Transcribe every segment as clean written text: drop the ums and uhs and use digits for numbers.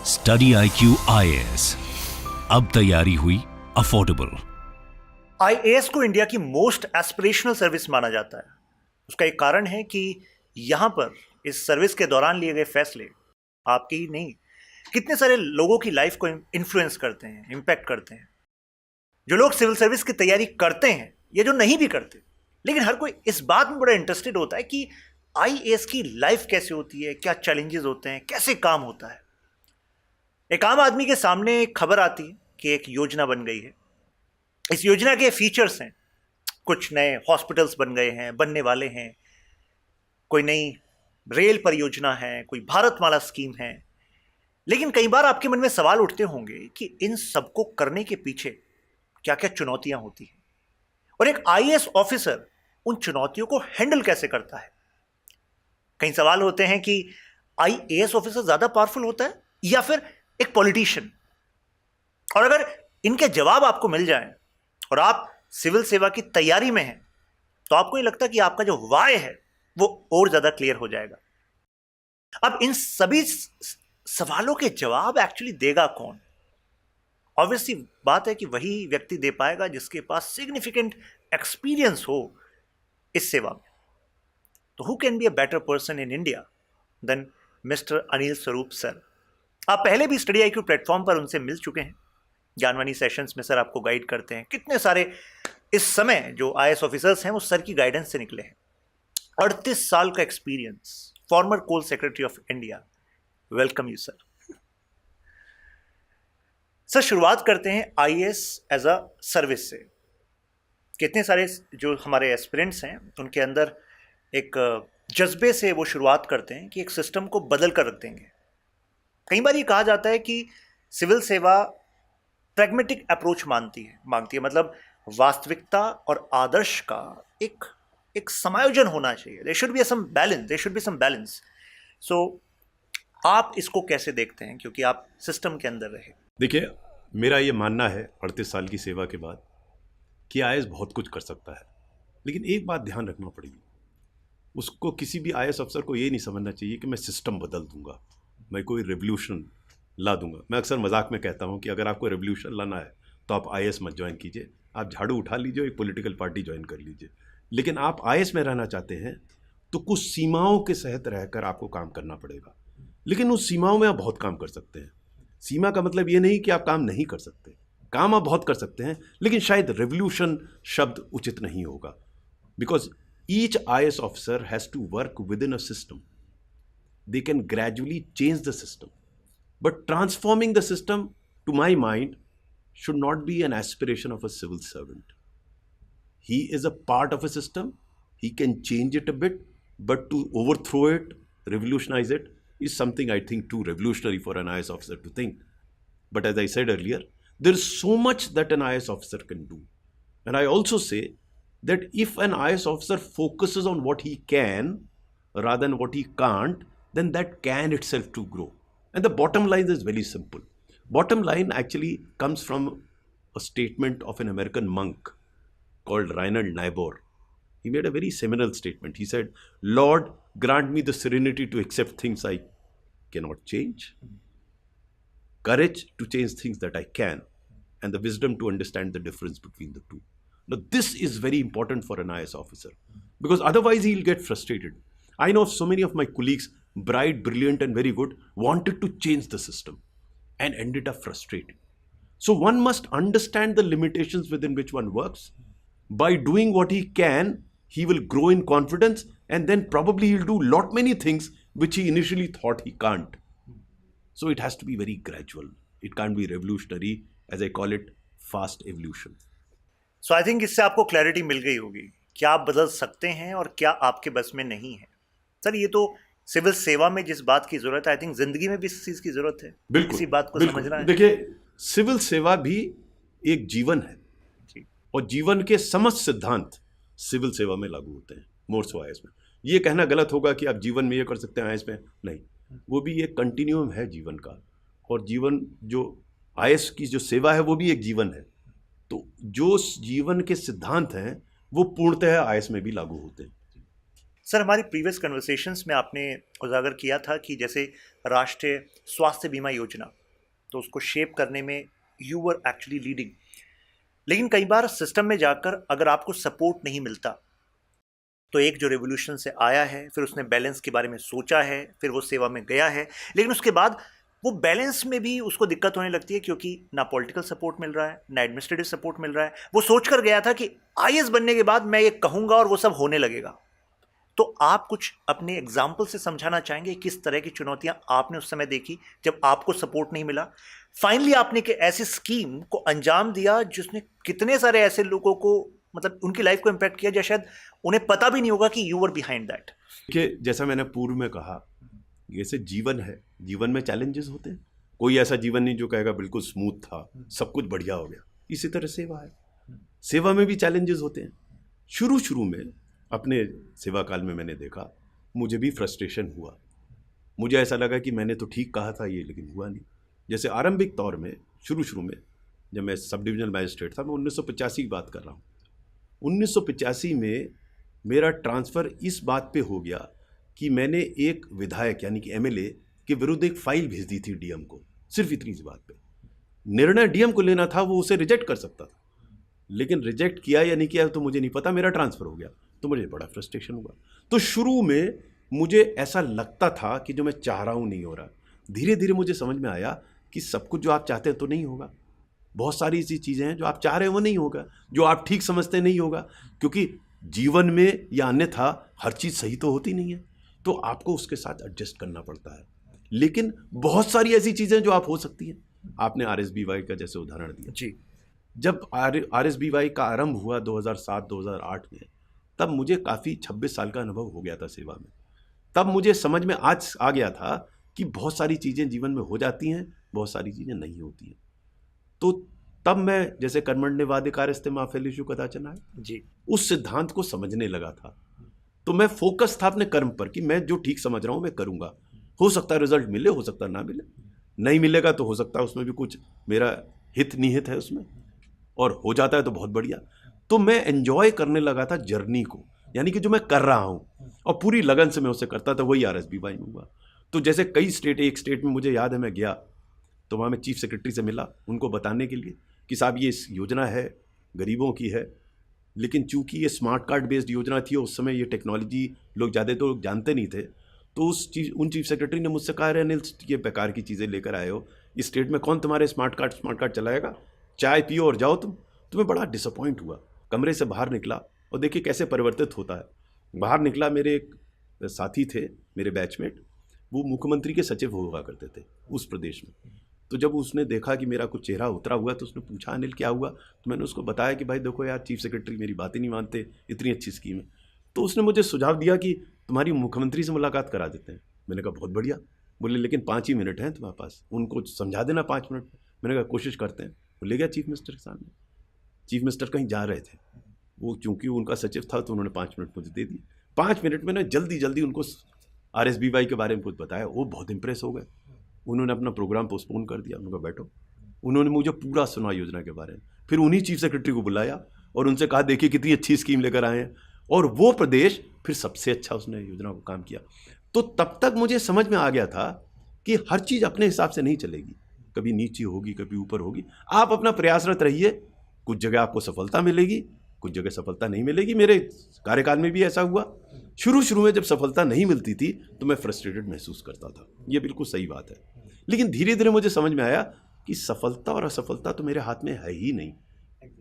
Study IQ IAS, अब तैयारी हुई अफोर्डेबल। आईएएस को इंडिया की मोस्ट एस्पिरेशनल सर्विस माना जाता है। उसका एक कारण है कि यहाँ पर इस सर्विस के दौरान लिए गए फैसले आपके ही नहीं, कितने सारे लोगों की लाइफ को इन्फ्लुएंस करते हैं, इम्पैक्ट करते हैं। जो लोग सिविल सर्विस की तैयारी करते हैं या जो नहीं भी करते, लेकिन हर कोई इस बात में बड़ा इंटरेस्टेड होता है कि आईएएस की लाइफ कैसे होती है, क्या चैलेंजेस होते हैं, कैसे काम होता है। एक आम आदमी के सामने एक खबर आती है कि एक योजना बन गई है। इस योजना के फीचर्स हैं, कुछ नए हॉस्पिटल्स बन गए हैं, बनने वाले हैं, कोई नई रेल परियोजना है, कोई भारतमाला स्कीम है। लेकिन कई बार आपके मन में सवाल उठते होंगे कि इन सबको करने के पीछे क्या क्या चुनौतियां होती हैं और एक आईएएस ऑफिसर उन चुनौतियों को हैंडल कैसे करता है। कई सवाल होते हैं कि आईएएस ऑफिसर ज्यादा पावरफुल होता है या फिर एक पॉलिटिशियन। और अगर इनके जवाब आपको मिल जाए और आप सिविल सेवा की तैयारी में हैं, तो आपको ये लगता है कि आपका जो वाय है वो और ज्यादा क्लियर हो जाएगा। अब इन सभी सवालों के जवाब एक्चुअली देगा कौन? ऑब्वियसली बात है कि वही व्यक्ति दे पाएगा जिसके पास सिग्निफिकेंट एक्सपीरियंस हो इस सेवा में। तो who can be a better person in India than mister Anil Swarup sir. आप पहले भी स्टडी IQ प्लेटफॉर्म पर उनसे मिल चुके हैं। ज्ञानवाणी सेशंस में सर आपको गाइड करते हैं। कितने सारे इस समय जो आईएएस ऑफिसर्स हैं वो सर की गाइडेंस से निकले हैं। 38 साल का experience, former coal secretary of India. Welcome you sir. Sir, शुरुआत करते हैं आईएएस एज अ सर्विस से। कितने सारे जो हमारे एस्पिरेंट्स हैं उनके अंदर एक जज्बे से वो शुरुआत करते हैं कि एक सिस्टम को बदल कर रख देंगे। कई बार ये कहा जाता है कि सिविल सेवा प्रैग्मेटिक अप्रोच मांगती है, मतलब वास्तविकता और आदर्श का एक समायोजन होना चाहिए। There should be some balance. So आप इसको कैसे देखते हैं, क्योंकि आप सिस्टम के अंदर रहे? देखिए, मेरा ये मानना है 38 साल की सेवा के बाद कि आईएएस बहुत कुछ कर सकता है, लेकिन एक बात ध्यान रखना पड़ेगी। उसको किसी भी आईएएस अफसर को ये नहीं समझना चाहिए कि मैं सिस्टम बदल दूंगा, मैं कोई रेवोल्यूशन ला दूंगा। मैं अक्सर मजाक में कहता हूं कि अगर आपको रेवोल्यूशन लाना है तो आप आईएएस मत ज्वाइन कीजिए, आप झाड़ू उठा लीजिए, एक पॉलिटिकल पार्टी ज्वाइन कर लीजिए। लेकिन आप आईएएस में रहना चाहते हैं तो कुछ सीमाओं के तहत रहकर आपको काम करना पड़ेगा। लेकिन उस सीमाओं में आप बहुत काम कर सकते हैं। सीमा का मतलब ये नहीं कि आप काम नहीं कर सकते, काम आप बहुत कर सकते हैं, लेकिन शायद रेवोल्यूशन शब्द उचित नहीं होगा। Because each IAS officer has to work within a system. They can gradually change the system. But transforming the system, to my mind, should not be an aspiration of a civil servant. He is a part of a system. He can change it a bit, but to overthrow it, revolutionize it, is something I think too revolutionary for an IAS officer to think. But as I said earlier, there is so much that an IAS officer can do. And I also say that if an IAS officer focuses on what he can rather than what he can't, then that can itself to grow. And the bottom line is very simple. Bottom line actually comes from a statement of an American monk called Reinhold Niebuhr. He made a very seminal statement. He said, "Lord, grant me the serenity to accept things I cannot change, courage to change things that I can, and the wisdom to understand the difference between the two." Now, this is very important for an IAS officer, because otherwise he'll get frustrated. I know so many of my colleagues, bright, brilliant, and very good, wanted to change the system and ended up frustrated. So one must understand the limitations within which one works. By doing what he can, he will grow in confidence, and then probably he'll do many things which he initially thought he can't. So it has to be very gradual. It can't be revolutionary, as I call it, fast evolution. So I think इससे आपको clarity मिल गई होगी क्या आप बदल सकते हैं और क्या आपके बस में नहीं है। सर, ये तो सिविल सेवा में जिस बात की जरूरत है, आई थिंक जिंदगी में भी इस चीज की जरूरत है। बिल्कुल, इसी बात को समझना है। देखिए, सिविल सेवा भी एक जीवन है जी। और जीवन के समस्त सिद्धांत सिविल सेवा में लागू होते हैं, मोर सो आईएएस में। ये कहना गलत होगा कि आप जीवन में ये कर सकते हैं आईएएस में, नहीं। वो भी एक कंटिन्यूम है जीवन का, और जीवन जो आईएएस की जो सेवा है वो भी एक जीवन है। तो जो जीवन के सिद्धांत हैं वो पूर्णतः आईएएस में भी लागू होते हैं। सर, हमारी प्रीवियस कन्वर्सेशंस में आपने उजागर किया था कि जैसे राष्ट्रीय स्वास्थ्य बीमा योजना, तो उसको शेप करने में यू वर एक्चुअली लीडिंग। लेकिन कई बार सिस्टम में जाकर अगर आपको सपोर्ट नहीं मिलता, तो एक जो रेवोल्यूशन से आया है, फिर उसने बैलेंस के बारे में सोचा है, फिर वो सेवा में गया है, लेकिन उसके बाद वो बैलेंस में भी उसको दिक्कत होने लगती है, क्योंकि ना पॉलिटिकल सपोर्ट मिल रहा है, ना एडमिनिस्ट्रेटिव सपोर्ट मिल रहा है। वो सोच कर गया था कि आईएएस बनने के बाद मैं ये कहूंगा और वो सब होने लगेगा। तो आप कुछ अपने एग्जाम्पल से समझाना चाहेंगे किस तरह की चुनौतियां आपने उस समय देखी जब आपको सपोर्ट नहीं मिला? फाइनली आपने एक ऐसी स्कीम को अंजाम दिया जिसने कितने सारे ऐसे लोगों को, मतलब उनकी लाइफ को इम्पैक्ट किया, जो शायद उन्हें पता भी नहीं होगा कि यू वर बिहाइंड दैट। देखिए, जैसा मैंने पूर्व में कहा, जैसे जीवन है, जीवन में चैलेंजेस होते हैं। कोई ऐसा जीवन नहीं जो कहेगा बिल्कुल स्मूथ था, सब कुछ बढ़िया हो गया। इसी तरह सेवा है, सेवा में भी चैलेंजेस होते हैं। शुरू में अपने सेवा काल में मैंने देखा, मुझे भी फ्रस्ट्रेशन हुआ। मुझे ऐसा लगा कि मैंने तो ठीक कहा था ये, लेकिन हुआ नहीं। जैसे आरंभिक तौर में शुरू में जब मैं सब डिविजनल मैजिस्ट्रेट था, मैं 1985 की बात कर रहा हूँ। 1985 में मेरा ट्रांसफ़र इस बात पे हो गया कि मैंने एक विधायक यानी कि एमएलए के विरुद्ध एक फाइल भेज दी थी डीएम को। सिर्फ इतनी सी बात पे निर्णय डीएम को लेना था, वो उसे रिजेक्ट कर सकता था, लेकिन रिजेक्ट किया या नहीं किया तो मुझे नहीं पता, मेरा ट्रांसफ़र हो गया। तो मुझे बड़ा फ्रस्ट्रेशन हुआ। तो शुरू में मुझे ऐसा लगता था कि जो मैं चाह रहा हूँ नहीं हो रहा। धीरे धीरे मुझे समझ में आया कि सब कुछ जो आप चाहते हैं तो नहीं होगा। बहुत सारी ऐसी चीज़ें हैं जो आप चाह रहे हैं वो नहीं होगा, जो आप ठीक समझते हैं नहीं होगा, क्योंकि जीवन में या अन्यथा हर चीज़ सही तो होती नहीं है, तो आपको उसके साथ एडजस्ट करना पड़ता है। लेकिन बहुत सारी ऐसी चीज़ें जो आप हो सकती हैं। आपने आरएसबीवाई का जैसे उदाहरण दिया जी। जब आरएसबीवाई का आरंभ हुआ 2007-2008 में, तब मुझे काफ़ी 26 साल का अनुभव हो गया था सेवा में। तब मुझे समझ में आज आ गया था कि बहुत सारी चीज़ें जीवन में हो जाती हैं, बहुत सारी चीज़ें नहीं होती हैं। तो तब मैं जैसे कर्मण्यवादे कार्यस्ते मा फलेषु कदाचन है जी, उस सिद्धांत को समझने लगा था। तो मैं फोकस था अपने कर्म पर कि मैं जो ठीक समझ रहा हूँ मैं करूँगा। हो सकता है रिजल्ट मिले, हो सकता है ना मिले, नहीं मिलेगा तो हो सकता है उसमें भी कुछ मेरा हित निहित है उसमें, और हो जाता है तो बहुत बढ़िया। तो मैं एंजॉय करने लगा था जर्नी को, यानी कि जो मैं कर रहा हूँ और पूरी लगन से मैं उसे करता था। वही आरएसबीवाई में हुआ। तो जैसे कई स्टेट, एक स्टेट में मुझे याद है मैं गया तो वहाँ मैं चीफ सेक्रेटरी से मिला, उनको बताने के लिए कि साहब ये योजना है, गरीबों की है, लेकिन चूंकि ये स्मार्ट कार्ड बेस्ड योजना थी और उस समय ये टेक्नोलॉजी लोग ज़्यादा तो लोग जानते नहीं थे। तो उन चीफ सेक्रेटरी ने मुझसे कहा, अरे अनिल ये बेकार की चीज़ें लेकर आए हो, इस स्टेट में कौन तुम्हारे स्मार्ट कार्ड चलाएगा, चाय पियो और जाओ तुम। तो मैं बड़ा डिसअपॉइंट हुआ। कमरे से बाहर निकला और देखिए कैसे परिवर्तित होता है। बाहर निकला, मेरे एक साथी थे, मेरे बैचमेट, वो मुख्यमंत्री के सचिव हुआ करते थे उस प्रदेश में। तो जब उसने देखा कि मेरा कुछ चेहरा उतरा हुआ तो उसने पूछा, अनिल क्या हुआ? तो मैंने उसको बताया कि भाई देखो यार, चीफ सेक्रेटरी मेरी बात ही नहीं मानते, इतनी अच्छी स्कीम है। तो उसने मुझे सुझाव दिया कि तुम्हारी मुख्यमंत्री से मुलाकात करा देते हैं। मैंने कहा बहुत बढ़िया। बोले लेकिन 5 ही मिनट हैं तुम्हारे पास, उनको समझा देना 5 मिनट में। मैंने कहा कोशिश करते हैं। वो ले गया चीफ मिनिस्टर के सामने। चीफ मिनिस्टर कहीं जा रहे थे, वो चूँकि उनका सचिव था तो उन्होंने 5 मिनट मुझे दे दिए। 5 मिनट में ना जल्दी उनको आरएसबीवाई के बारे में कुछ बताया। वो बहुत इंप्रेस हो गए। उन्होंने अपना प्रोग्राम पोस्टपोन कर दिया। उन्होंने कहा बैठो। उन्होंने मुझे पूरा सुना योजना के बारे में। फिर उन्हीं चीफ सेक्रेटरी को बुलाया और उनसे कहा देखिए कितनी अच्छी स्कीम लेकर आए हैं, और वो प्रदेश फिर सबसे अच्छा उसने योजना को काम किया। तो तब तक मुझे समझ में आ गया था कि हर चीज़ अपने हिसाब से नहीं चलेगी, कभी नीचे होगी कभी ऊपर होगी। आप अपना प्रयासरत रहिए, कुछ जगह आपको सफलता मिलेगी, कुछ जगह सफलता नहीं मिलेगी। मेरे कार्यकाल में भी ऐसा हुआ। शुरू में जब सफलता नहीं मिलती थी तो मैं फ्रस्ट्रेटेड महसूस करता था, ये बिल्कुल सही बात है। लेकिन धीरे धीरे मुझे समझ में आया कि सफलता और असफलता तो मेरे हाथ में है ही नहीं।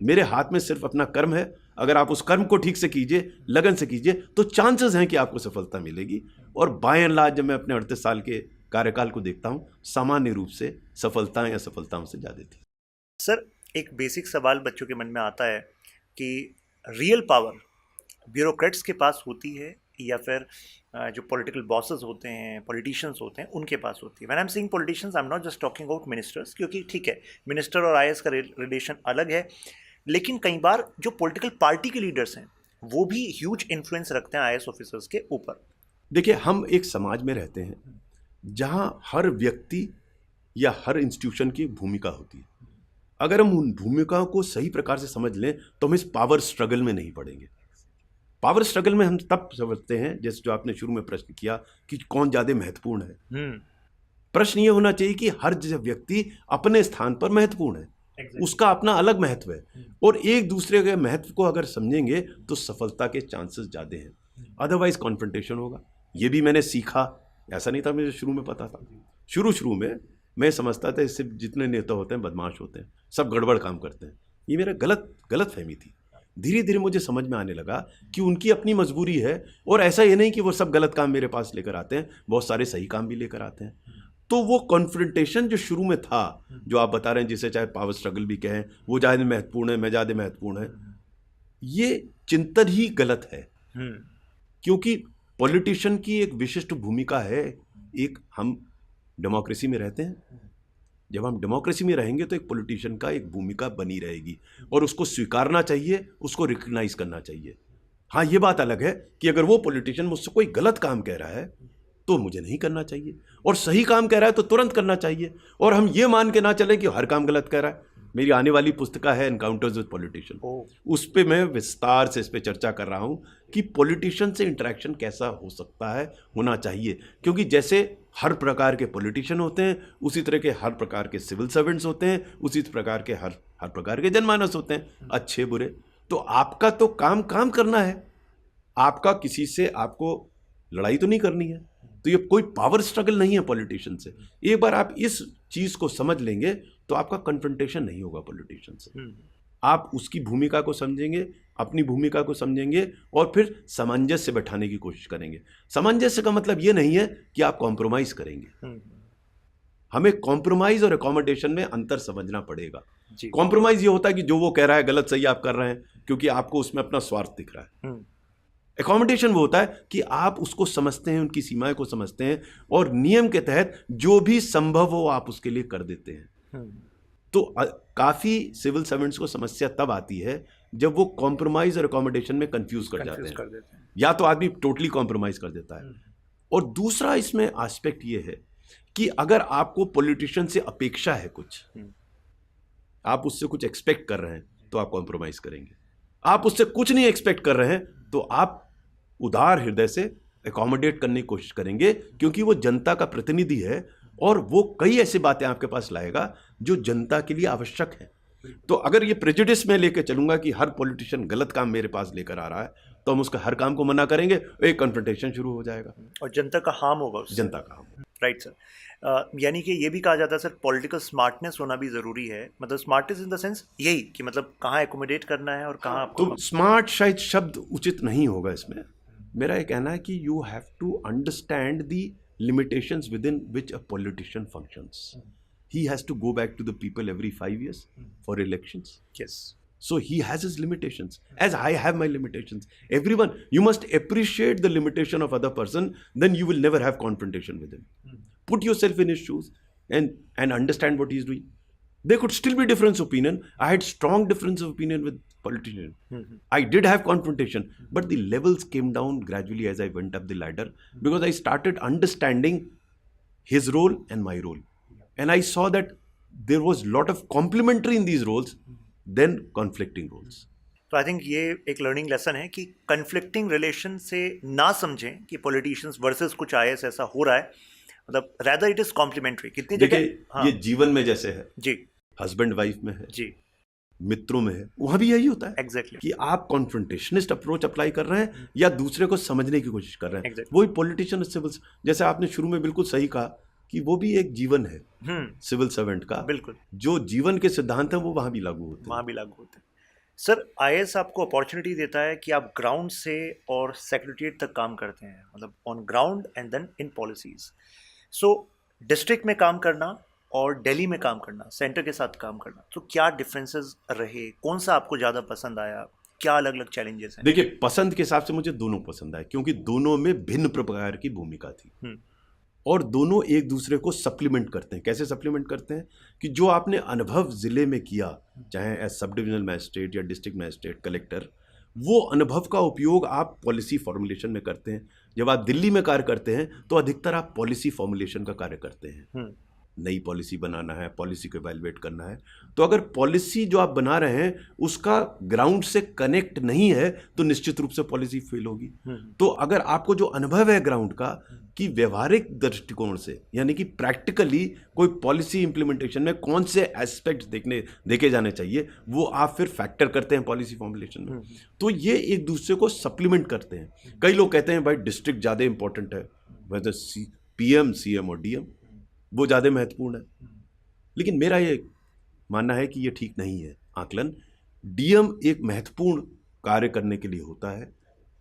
मेरे हाथ में सिर्फ अपना कर्म है। अगर आप उस कर्म को ठीक से कीजिए, लगन से कीजिए, तो चांसेस हैं कि आपको सफलता मिलेगी। और बाय एंड लार्ज जब मैं अपने 38 साल के कार्यकाल को देखता हूँ, सामान्य रूप से सफलताएं असफलताओं से ज़्यादा थी। सर एक बेसिक सवाल बच्चों के मन में आता है कि रियल पावर ब्यूरोक्रेट्स के पास होती है या फिर जो पॉलिटिकल बॉसेस होते हैं, पॉलिटिशियंस होते हैं, उनके पास होती है? When I am saying politicians, I am not just talking about ministers, क्योंकि ठीक है मिनिस्टर और आईएएस का रिलेशन अलग है, लेकिन कई बार जो पॉलिटिकल पार्टी के लीडर्स हैं वो भी ह्यूज इन्फ्लुएंस रखते हैं आईएएस ऑफिसर्स के ऊपर। देखिए, हम एक समाज में रहते हैं जहां हर व्यक्ति या हर इंस्टीट्यूशन की भूमिका होती है। अगर हम उन भूमिकाओं को सही प्रकार से समझ लें तो हम इस पावर स्ट्रगल में नहीं पड़ेंगे। पावर स्ट्रगल में हम तब समझते हैं, जैसे जो आपने शुरू में प्रश्न किया कि कौन ज़्यादा महत्वपूर्ण है। प्रश्न ये होना चाहिए कि हर व्यक्ति अपने स्थान पर महत्वपूर्ण है, उसका अपना अलग महत्व है, और एक दूसरे के महत्व को अगर समझेंगे तो सफलता के चांसेस ज़्यादा हैं। अदरवाइज कॉन्फ्रंटेशन होगा। ये भी मैंने सीखा, ऐसा नहीं था मुझे शुरू में पता था। शुरू में मैं समझता था इससे जितने नेता होते हैं बदमाश होते हैं, सब गड़बड़ काम करते हैं। ये मेरा गलत फहमी थी। धीरे धीरे मुझे समझ में आने लगा कि उनकी अपनी मजबूरी है, और ऐसा ये नहीं कि वो सब गलत काम मेरे पास लेकर आते हैं, बहुत सारे सही काम भी लेकर आते हैं। तो वो कॉन्फ्रंटेशन जो शुरू में था, जो आप बता रहे हैं, जिसे चाहे पावर स्ट्रगल भी कहें, वो ज़्यादा महत्वपूर्ण है, मैं ज़्यादा महत्वपूर्ण है, ये चिंतन ही गलत है। क्योंकि पॉलिटिशियन की एक विशिष्ट भूमिका है। एक हम डेमोक्रेसी में रहते हैं, जब हम डेमोक्रेसी में रहेंगे तो एक पॉलिटिशियन का एक भूमिका बनी रहेगी, और उसको स्वीकारना चाहिए, उसको रिकग्नाइज करना चाहिए। हाँ, ये बात अलग है कि अगर वो पॉलिटिशियन मुझसे कोई गलत काम कह रहा है तो मुझे नहीं करना चाहिए, और सही काम कह रहा है तो तुरंत करना चाहिए, और हम ये मान के ना चलें कि हर काम गलत कह रहा है। मेरी आने वाली पुस्तिका है एनकाउंटर्स विद पॉलिटिशियन, उस पर मैं विस्तार से इस पर चर्चा कर रहा हूँ कि पॉलिटिशियन से इंटरेक्शन कैसा हो सकता है, होना चाहिए। क्योंकि जैसे हर प्रकार के पॉलिटिशियन होते हैं, उसी तरह के हर प्रकार के सिविल सर्वेंट्स होते हैं, उसी प्रकार के हर प्रकार के जनमानस होते हैं, अच्छे बुरे। तो आपका तो काम करना है, आपका किसी से आपको लड़ाई तो नहीं करनी है। तो ये कोई पावर स्ट्रगल नहीं है पॉलिटिशियन से। एक बार आप इस चीज को समझ लेंगे तो आपका कन्फ्रंटेशन नहीं होगा पॉलिटिशियन से। आप उसकी भूमिका को समझेंगे, अपनी भूमिका को समझेंगे, और फिर सामंजस्य बैठाने की कोशिश करेंगे। सामंजस्य का मतलब ये नहीं है कि आप कॉम्प्रोमाइज करेंगे। हमें कॉम्प्रोमाइज और एकोमोडेशन में अंतर समझना पड़ेगा। कॉम्प्रोमाइज ये होता है कि जो वो कह रहा है गलत सही आप कर रहे हैं, क्योंकि आपको उसमें अपना स्वार्थ दिख रहा है। एकोमोडेशन वो होता है कि आप उसको समझते हैं, उनकी सीमाएं को समझते हैं, और नियम के तहत जो भी संभव हो आप उसके लिए कर देते हैं। तो काफी सिविल सर्वेंट्स को समस्या तब आती है जब वो कॉम्प्रोमाइज और एकोमोडेशन में कंफ्यूज कर जाते हैं। या तो आदमी टोटली कॉम्प्रोमाइज कर देता है, और दूसरा इसमें एस्पेक्ट ये है कि अगर आपको पॉलिटिशियन से अपेक्षा है कुछ, आप उससे कुछ एक्सपेक्ट कर रहे हैं, तो आप कॉम्प्रोमाइज करेंगे। आप उससे कुछ नहीं एक्सपेक्ट कर रहे हैं तो आप उदार हृदय से एकोमोडेट करने की कोशिश करेंगे, क्योंकि वो जनता का प्रतिनिधि है, और वो कई ऐसी बातें आपके पास लाएगा जो जनता के लिए आवश्यक है। तो अगर ये प्रेजुडिस में लेकर चलूंगा कि हर पॉलिटिशियन गलत काम मेरे पास लेकर आ रहा है, तो हम उसका हर काम को मना करेंगे, एक कन्फ्रंटेशन शुरू हो जाएगा, और जनता का हार्म होगा उससे। जनता का हार्म। Right sir. यानी कि ये भी कहा जाता है सर, पॉलिटिकल स्मार्टनेस होना भी ज़रूरी है। मतलब स्मार्टनेस इन द सेंस यही कि मतलब कहाँ एकोमोडेट करना है और कहाँ आपको। तो स्मार्ट शायद शब्द उचित नहीं होगा इसमें। मेरा ये कहना है कि you have to understand the limitations within which a politician functions. He has to go back to the people every 5 years for elections. Yes. So he has his limitations, as I have my limitations. Everyone, you must appreciate the limitation of other person, then you will never have confrontation with him. Put yourself in his shoes and understand what he is doing. There could still be difference opinion. I had strong difference of opinion with politician. I did have confrontation, but the levels came down gradually as I went up the ladder, because I started understanding his role and my role, and I saw that there was a lot of complementary in these roles than conflicting roles. तो I think ये एक learning lesson है कि conflicting relation से ना समझें कि politicians versus कुछ आईएएस ऐसा हो रहा है, मतलब रैदर इट इज कॉम्प्लीमेंट्री। कितनी जगह हाँ, ये जीवन में जैसे है जी, हस्बैंड वाइफ में है जी, मित्रों में है, वहां भी यही होता है। एग्जैक्टली कि आप कॉन्फ्रंटेशनिस्ट अप्रोच अप्लाई कर रहे हैं या दूसरे को समझने की कोशिश कर रहे हैं। वही पॉलिटिशियन सिविल, जैसे आपने शुरू में बिल्कुल सही कहा कि वो भी एक जीवन है सिविल सर्वेंट का। बिल्कुल, जो जीवन के सिद्धांत हैं वो वहां भी लागू होते हैं। वहां भी लागू होते हैं। सर, आईएएस आपको अपॉर्चुनिटी देता है कि आप ग्राउंड से और सेक्रेटरीट तक काम करते हैं, मतलब on ground and then in policies. So district में काम करना और दिल्ली में काम करना, सेंटर के साथ काम करना, तो क्या डिफरेंसेस रहे? कौन सा आपको ज़्यादा पसंद आया? क्या अलग अलग चैलेंजेस हैं? देखिए, पसंद के हिसाब से मुझे दोनों पसंद आए, क्योंकि दोनों में भिन्न प्रकार की भूमिका थी और दोनों एक दूसरे को सप्लीमेंट करते हैं। कैसे सप्लीमेंट करते हैं कि जो आपने अनुभव जिले में किया, चाहे एज सब डिविजनल मैजिस्ट्रेट या डिस्ट्रिक्ट मैजिस्ट्रेट, कलेक्टर, वो अनुभव का उपयोग आप पॉलिसी फॉर्मुलेशन में करते हैं। जब आप दिल्ली में कार्य करते हैं तो अधिकतर आप पॉलिसी फॉर्मुलेशन का कार्य करते हैं, नई पॉलिसी बनाना है, पॉलिसी को इवैल्यूएट करना है। तो अगर पॉलिसी जो आप बना रहे हैं उसका ग्राउंड से कनेक्ट नहीं है तो निश्चित रूप से पॉलिसी फेल होगी। तो अगर आपको जो अनुभव है ग्राउंड का कि व्यवहारिक दृष्टिकोण से यानी कि प्रैक्टिकली कोई पॉलिसी इंप्लीमेंटेशन में कौन से एस्पेक्ट्स देखे जाने चाहिए वो आप फिर फैक्टर करते हैं पॉलिसी फॉर्मुलेशन में, तो ये एक दूसरे को सप्लीमेंट करते हैं। कई लोग कहते हैं भाई डिस्ट्रिक्ट ज़्यादा इंपॉर्टेंट है, वैसे PM, CM और DM वो ज़्यादा महत्वपूर्ण है, लेकिन मेरा ये मानना है कि ये ठीक नहीं है आकलन। DM एक महत्वपूर्ण कार्य करने के लिए होता है,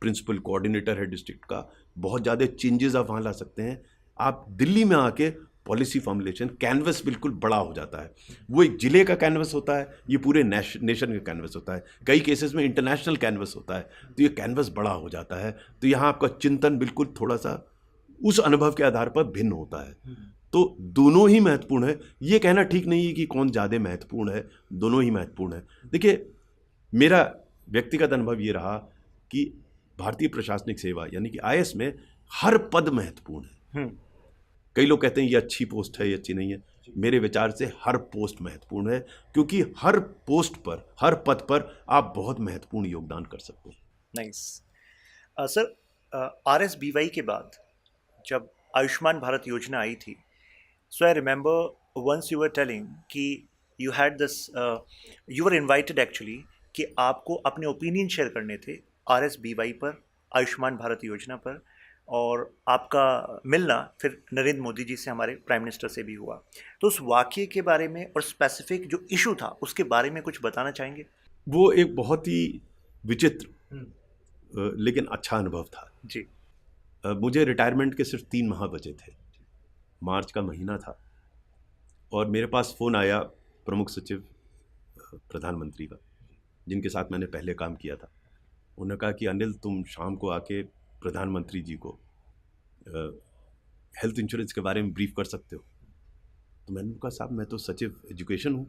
प्रिंसिपल कोऑर्डिनेटर है डिस्ट्रिक्ट का, बहुत ज़्यादा चेंजेस आप वहाँ ला सकते हैं। आप दिल्ली में आके पॉलिसी फॉर्मुलेशन कैनवस बिल्कुल बड़ा हो जाता है, वो एक जिले का कैनवस होता है, ये पूरे नेशन का कैनवस होता है, कई केसेस में इंटरनेशनल कैनवस होता है, तो ये कैनवस बड़ा हो जाता है। तो यहाँ आपका चिंतन बिल्कुल थोड़ा सा उस अनुभव के आधार पर भिन्न होता है। तो दोनों ही महत्वपूर्ण है, ये कहना ठीक नहीं है कि कौन ज़्यादा महत्वपूर्ण है, दोनों ही महत्वपूर्ण है। देखिए मेरा व्यक्तिगत अनुभव ये रहा कि भारतीय प्रशासनिक सेवा यानी कि IAS में हर पद महत्वपूर्ण है। कई लोग कहते हैं ये अच्छी पोस्ट है, ये अच्छी नहीं है, मेरे विचार से हर पोस्ट महत्वपूर्ण है, क्योंकि हर पोस्ट पर, हर पद पर आप बहुत महत्वपूर्ण योगदान कर सकते हैं। नाइस सर, RSBY के बाद जब आयुष्मान भारत योजना आई थी, so I remember once you were telling कि you had this, you were invited actually कि आपको अपने ओपिनियन शेयर करने थे RSBY पर, आयुष्मान भारत योजना पर, और आपका मिलना फिर नरेंद्र मोदी जी से, हमारे प्राइम मिनिस्टर से भी हुआ। तो उस वाक़ये के बारे में और स्पेसिफिक जो इशू था उसके बारे में कुछ बताना चाहेंगे? वो एक बहुत ही विचित्र लेकिन अच्छा अनुभव था जी। मुझे रिटायरमेंट के सिर्फ 3 माह बचे थे, मार्च का महीना था, और मेरे पास फ़ोन आया प्रमुख सचिव प्रधानमंत्री का, जिनके साथ मैंने पहले काम किया था। उन्होंने कहा कि अनिल तुम शाम को आके प्रधानमंत्री जी को हेल्थ इंश्योरेंस के बारे में ब्रीफ कर सकते हो। तो मैंने कहा साहब मैं तो सचिव एजुकेशन हूँ,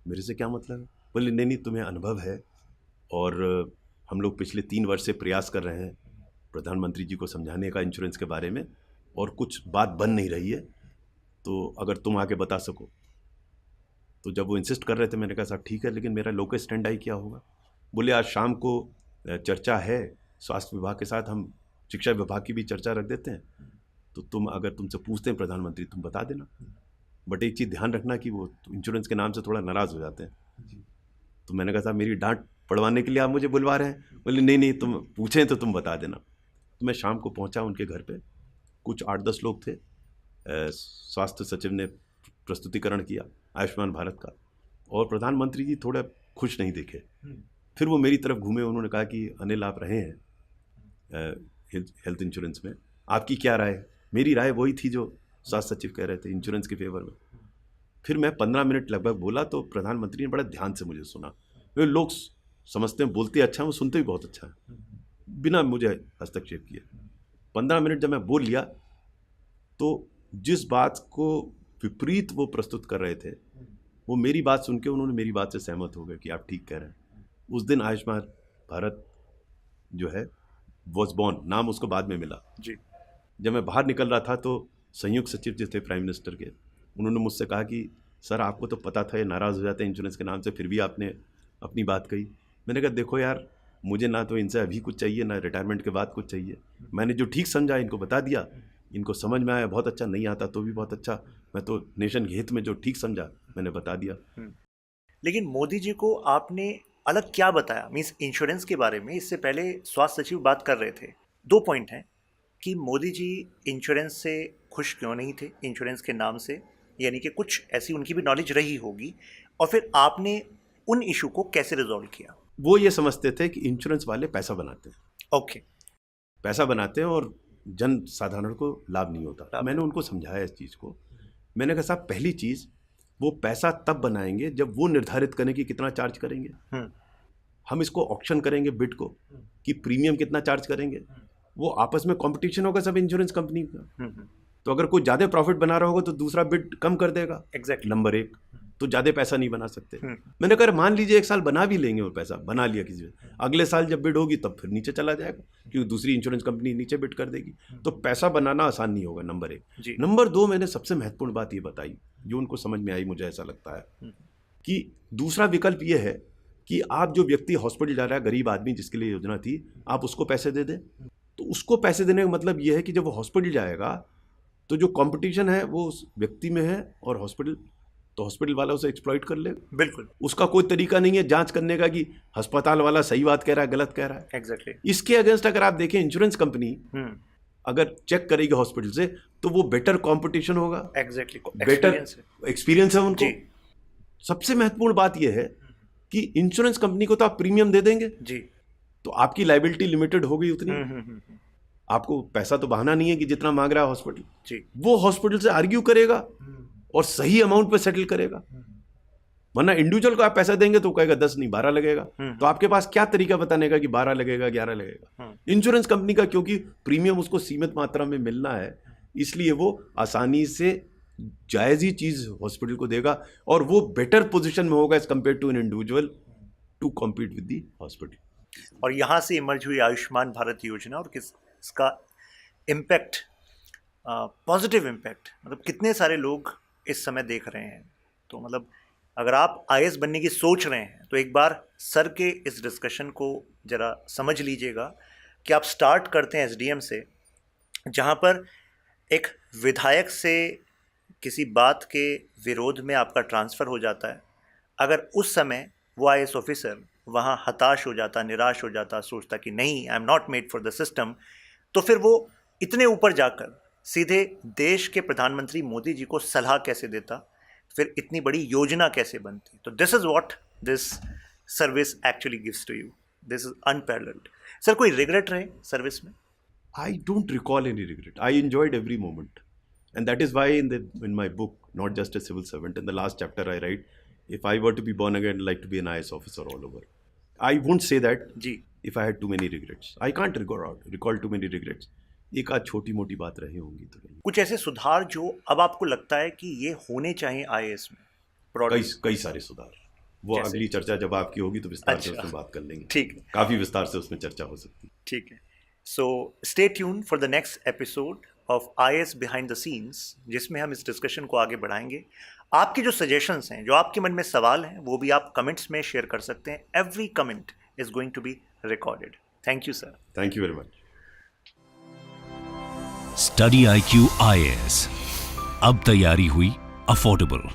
मेरे से क्या मतलब है। बोले नहीं तुम्हें अनुभव है, और हम लोग पिछले 3 वर्ष से प्रयास कर रहे हैं प्रधानमंत्री जी को समझाने का इंश्योरेंस के बारे में, और कुछ बात बन नहीं रही है, तो अगर तुम आके बता सको। तो जब वो इंसिस्ट कर रहे थे मैंने कहा साहब ठीक है, लेकिन मेरा लोकल स्टैंड आई क्या होगा। बोले आज शाम को चर्चा है स्वास्थ्य विभाग के साथ, हम शिक्षा विभाग की भी चर्चा रख देते हैं, तो तुम अगर तुमसे पूछते हैं प्रधानमंत्री तुम बता देना, बट एक चीज़ ध्यान रखना कि वो इंश्योरेंस के नाम से थोड़ा नाराज़ हो जाते हैं। तो मैंने कहा साहब मेरी डांट पड़वाने के लिए आप मुझे बुलवा रहे हैं। बोले नहीं तुम पूछें तो तुम बता देना। तो मैं शाम को पहुंचा उनके घर पे, कुछ 8-10 लोग थे, स्वास्थ्य सचिव ने प्रस्तुतिकरण किया आयुष्मान भारत का, और प्रधानमंत्री जी थोड़ा खुश नहीं दिखे। फिर वो मेरी तरफ घूमे, उन्होंने कहा कि अनिल आप रहे हैं हेल्थ इंश्योरेंस में, आपकी क्या राय है। मेरी राय वही थी जो स्वास्थ्य सचिव कह रहे थे, इंश्योरेंस के फेवर में। फिर मैं 15 मिनट लगभग बोला, तो प्रधानमंत्री ने बड़ा ध्यान से मुझे सुना। वे लोग समझते हैं बोलते अच्छा है, वो सुनते भी बहुत अच्छा है, बिना मुझे हस्तक्षेप किए। 15 मिनट जब मैं बोल लिया, तो जिस बात को विपरीत वो प्रस्तुत कर रहे थे, वो मेरी बात सुन के उन्होंने मेरी बात से सहमत हो गए कि आप ठीक कह रहे हैं। उस दिन आयुष्मान भारत जो है वॉज बॉर्न, नाम उसको बाद में मिला जी। जब मैं बाहर निकल रहा था, तो संयुक्त सचिव जो थे प्राइम मिनिस्टर के, उन्होंने मुझसे कहा कि सर आपको तो पता था ये नाराज़ हो जाते हैं इंश्योरेंस के नाम से, फिर भी आपने अपनी बात कही। मैंने कहा देखो यार, मुझे ना तो इनसे अभी कुछ चाहिए, ना रिटायरमेंट के बाद कुछ चाहिए। मैंने जो ठीक समझा इनको बता दिया, इनको समझ में आया बहुत अच्छा, नहीं आता तो भी बहुत अच्छा, मैं तो नेशन के हित में जो ठीक समझा मैंने बता दिया। लेकिन मोदी जी को आपने अलग क्या बताया, मीन्स इंश्योरेंस के बारे में? इससे पहले स्वास्थ्य सचिव बात कर रहे थे। 2 पॉइंट हैं कि मोदी जी इंश्योरेंस से खुश क्यों नहीं थे, इंश्योरेंस के नाम से, यानी कि कुछ ऐसी उनकी भी नॉलेज रही होगी, और फिर आपने उन इशू को कैसे रिजॉल्व किया? वो ये समझते थे कि इंश्योरेंस वाले पैसा बनाते हैं, ओके, पैसा बनाते हैं और जन साधारण को लाभ नहीं होता। मैंने उनको समझाया इस चीज़ को। मैंने कहा साहब पहली चीज़, वो पैसा तब बनाएंगे जब वो निर्धारित करें कि कितना चार्ज करेंगे। हम इसको ऑक्शन करेंगे बिड को कि प्रीमियम कितना चार्ज करेंगे, वो आपस में कंपटीशन होगा सब इंश्योरेंस कंपनी का। तो अगर कोई ज़्यादा प्रॉफिट बना रहा होगा तो दूसरा बिड कम कर देगा। एग्जैक्टली। नंबर 1। तो ज़्यादा पैसा नहीं बना सकते। मैंने कहा मान लीजिए 1 साल बना भी लेंगे और पैसा बना लिया किसी ने, अगले साल जब बिड होगी तब फिर नीचे चला जाएगा, क्योंकि दूसरी इंश्योरेंस कंपनी नीचे बिड कर देगी। तो पैसा बनाना आसान नहीं होगा, नंबर 1। नंबर 2, मैंने सबसे महत्वपूर्ण बात ये बताई जो उनको समझ में आई, मुझे ऐसा लगता है कि दूसरा विकल्प ये है कि आप जो व्यक्ति हॉस्पिटल जा रहा है, गरीब आदमी जिसके लिए योजना थी, आप उसको पैसे दे दें। तो उसको पैसे देने का मतलब ये है कि जब वो हॉस्पिटल जाएगा तो जो कंपटीशन है वो उस व्यक्ति में है, और हॉस्पिटल वाला उसे एक्सप्लॉइट कर ले। बिल्कुल, उसका कोई तरीका नहीं है जांच करने का कि अस्पताल वाला सही बात कह रहा है गलत कह रहा है। एग्जैक्टली। इसके अगेंस्ट अगर आप देखें, इंश्योरेंस कंपनी अगर चेक करेगी हॉस्पिटल से तो वो बेटर कंपटीशन होगा, एग्जैक्टली, बेटर एक्सपीरियंस है उनको। सबसे महत्वपूर्ण बात यह है कि इंश्योरेंस कंपनी को तो आप प्रीमियम दे देंगे जी, तो आपकी लायबिलिटी लिमिटेड हो गई उतनी। आपको पैसा तो बहाना नहीं है कि जितना मांग रहा है हॉस्पिटल जी, वो हॉस्पिटल से आर्ग्यू करेगा और सही अमाउंट पे सेटल करेगा। वरना इंडिविजुअल को आप पैसा देंगे तो कहेगा 10 नहीं 12 लगेगा, तो आपके पास क्या तरीका बताने का कि 12 लगेगा 11 लगेगा। इंश्योरेंस कंपनी का क्योंकि प्रीमियम उसको सीमित मात्रा में मिलना है, इसलिए वो आसानी से जायज़ ही चीज़ हॉस्पिटल को देगा और वो बेटर पोजीशन में होगा as compared to an individual to compete with the hospital. और यहाँ से इमर्ज हुई आयुष्मान भारत योजना और इसका इम्पैक्ट, पॉजिटिव इम्पैक्ट, मतलब कितने सारे लोग इस समय देख रहे हैं। तो मतलब अगर आप आईएएस बनने की सोच रहे हैं तो एक बार सर के इस डिस्कशन को ज़रा समझ लीजिएगा कि आप स्टार्ट करते हैं एसडीएम से, जहाँ पर एक विधायक से किसी बात के विरोध में आपका ट्रांसफ़र हो जाता है। अगर उस समय वो आईएएस ऑफिसर वहाँ हताश हो जाता, निराश हो जाता, सोचता कि नहीं, I am not made for the system, तो फिर वो इतने ऊपर जाकर सीधे देश के प्रधानमंत्री मोदी जी को सलाह कैसे देता, फिर इतनी बड़ी योजना कैसे बनती। तो this is what this service actually gives to you, this is unparalleled. Sir, कोई रिग्रेट रहे सर्विस में? I don't recall any regret. I enjoyed every moment. And that is why in my book, Not Just a Civil Servant, in the last chapter I write, if I were to be born again, I'd like to be an IAS officer all over. I won't say that if I had too many regrets. I can't recall too many regrets. एक आध छोटी मोटी बात रही होंगी तो रही। कुछ ऐसे सुधार जो अब आपको लगता है कि ये होने चाहिए आईएएस में? कई सारे सुधार, वो अगली चर्चा जब आपकी होगी तो विस्तार से उसमें बात कर लेंगे। ठीक है, काफ़ी विस्तार से उसमें चर्चा हो सकती है। ठीक है। So stay tuned for the next episode of IAS Behind the Scenes, जिसमें हम इस डिस्कशन को आगे बढ़ाएंगे। आपके जो सजेशंस हैं, जो आपके मन में सवाल हैं, वो भी आप कमेंट्स में शेयर कर सकते हैं। Every comment is going to be recorded. Thank you sir. Thank you very much. Study IQ IAS, अब तैयारी हुई अफोर्डेबल।